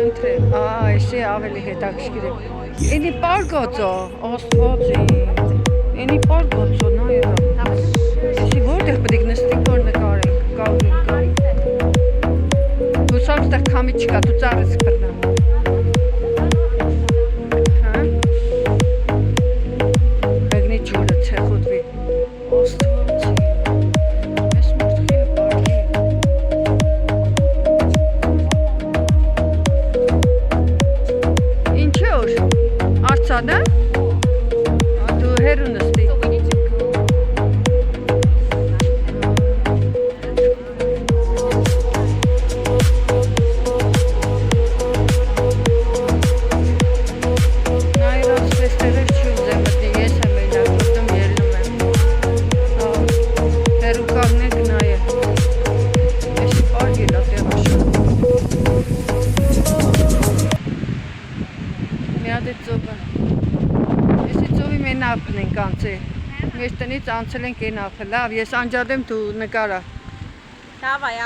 Խնդրե, էսի ավելի հետաքրքիր է։ Ինի պարգոցո, Աստվածի։ Ինի պարգոցո, նայրա։ Էսի որտեղ պետք նստենք որ նկարենք, կաղինք։ Հուսով ստեղ քամի չկա, դու ծառից կբռնա։ Հա։ Բեգնի ջուրը ցեխոդվի։ Աստվածի։ Ես մորթքի պարգի։ Ինչ Արցանը։ Դու հերու նստի։ Ապնենք անցե։ Մեր տնից անցել ենք այն ապը։ Լավ, ես անջատեմ դու նկարա։ Давай,